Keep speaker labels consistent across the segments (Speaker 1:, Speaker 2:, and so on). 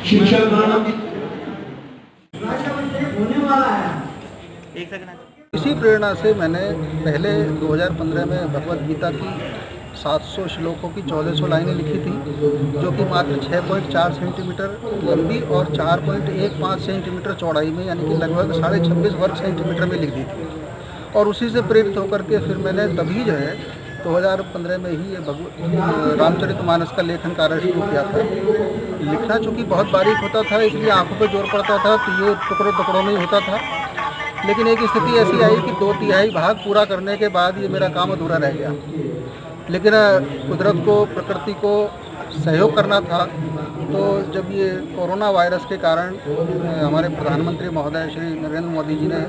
Speaker 1: शिक्षक
Speaker 2: इसी प्रेरणा से मैंने पहले 2015 में भगवद गीता की 700 श्लोकों की 1400 लाइनें लिखी थी, जो कि मात्र 6.4 सेंटीमीटर लंबी और 4.15 सेंटीमीटर चौड़ाई में, यानी कि लगभग 26.5 वर्ग सेंटीमीटर में लिख दी थी। और उसी से प्रेरित होकर के फिर मैंने तभी जो है 2015 में ही ये रामचरितमानस का लेखन कार्य शुरू किया था। लिखना चूँकि बहुत बारीक होता था, इसलिए आंखों पर जोर पड़ता था, तो ये टुकड़ों टुकड़ों में ही होता था। लेकिन एक स्थिति ऐसी आई कि 2/3 भाग पूरा करने के बाद ये मेरा काम अधूरा रह गया। लेकिन कुदरत को, प्रकृति को सहयोग करना था। तो जब ये कोरोना वायरस के कारण हमारे प्रधानमंत्री महोदय श्री नरेंद्र मोदी जी ने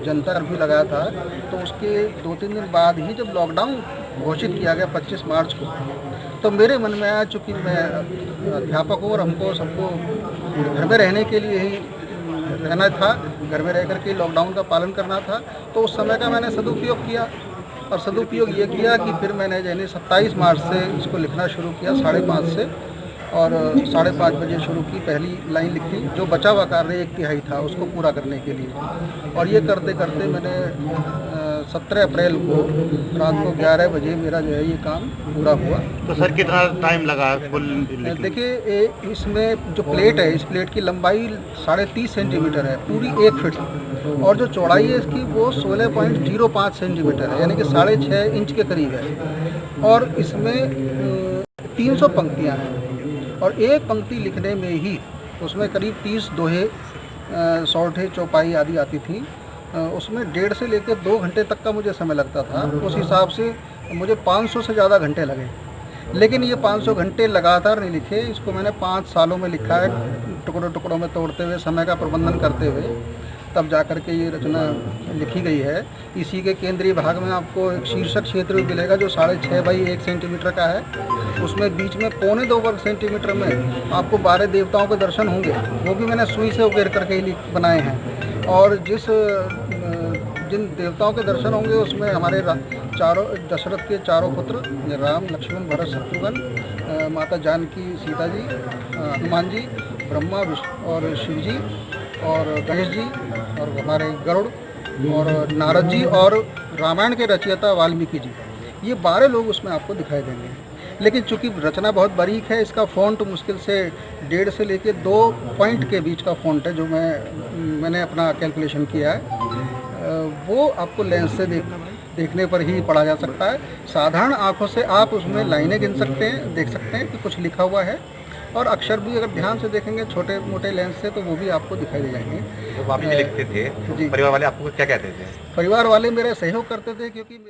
Speaker 2: जनता कर्फ्यू लगाया था, तो उसके 2-3 दिन बाद ही जब लॉकडाउन घोषित किया गया 25 मार्च को, तो मेरे मन में आया, चूँकि मैं अध्यापक हूँ और हमको सबको घर में रहने के लिए ही रहना था, घर में रह कर के लॉकडाउन का पालन करना था, तो उस समय का मैंने सदुपयोग किया। और सदुपयोग ये किया कि फिर मैंने यानी 27 मार्च से इसको लिखना शुरू किया 5:30 से, और 5:30 बजे शुरू की, पहली लाइन लिखी। जो बचा हुआ कार्य 1/3 था उसको पूरा करने के लिए, और ये करते करते मैंने 17 अप्रैल को रात को 11 बजे मेरा जो है ये काम पूरा हुआ।
Speaker 3: तो सर कितना टाइम लगा कुल?
Speaker 2: देखिए, इसमें जो प्लेट है, इस प्लेट की लंबाई 30.5 सेंटीमीटर है, पूरी 1 फीट, और जो चौड़ाई है इसकी वो 16.05 सेंटीमीटर है, यानी कि 6.5 इंच के करीब है। और इसमें 300 पंक्तियाँ हैं, और एक पंक्ति लिखने में ही उसमें करीब 30 दोहे, सौठे, चौपाई आदि आती थी। उसमें 1.5 से लेकर 2 घंटे तक का मुझे समय लगता था। उस हिसाब से मुझे 500 से ज़्यादा घंटे लगे। लेकिन ये 500 घंटे लगातार नहीं लिखे, इसको मैंने 5 सालों में लिखा है, टुकड़ों टुकड़ों में तोड़ते हुए, समय का प्रबंधन करते हुए, तब जा कर के ये रचना लिखी गई है। इसी के केंद्रीय भाग में आपको एक शीर्षक क्षेत्र भी मिलेगा जो 6.5 बाई 1 सेंटीमीटर का है। उसमें बीच में 1.25 वर्ग सेंटीमीटर में आपको 12 देवताओं के दर्शन होंगे, वो भी मैंने सुई से उकेर करके ही बनाए हैं। और जिन देवताओं के दर्शन होंगे उसमें हमारे दशरथ के चारों पुत्र राम, लक्ष्मण, भरत, शत्रुघ्न, माता जानकी, सीता जी, हनुमान जी, ब्रह्मा, विष्णु और शिव जी, और गणेश जी, और हमारे गरुड़, और नारद जी, और रामायण के रचयिता वाल्मीकि जी, ये 12 लोग उसमें आपको दिखाई देंगे। लेकिन चूंकि रचना बहुत बारीक है, इसका फ़ॉन्ट मुश्किल से 1.5 से लेकर 2 पॉइंट के बीच का फ़ॉन्ट है, जो मैंने अपना कैलकुलेशन किया है। वो आपको लेंस से देखने पर ही पढ़ा जा सकता है। साधारण आँखों से आप उसमें लाइनें गिन सकते हैं, देख सकते हैं कि कुछ लिखा हुआ है, और अक्षर भी अगर ध्यान से देखेंगे छोटे मोटे लेंस से, तो वो भी आपको दिखाई दे जाएंगे।
Speaker 3: तो आप लिखते थे, परिवार वाले आपको क्या कहते थे?
Speaker 2: परिवार वाले मेरा सहयोग करते थे, क्योंकि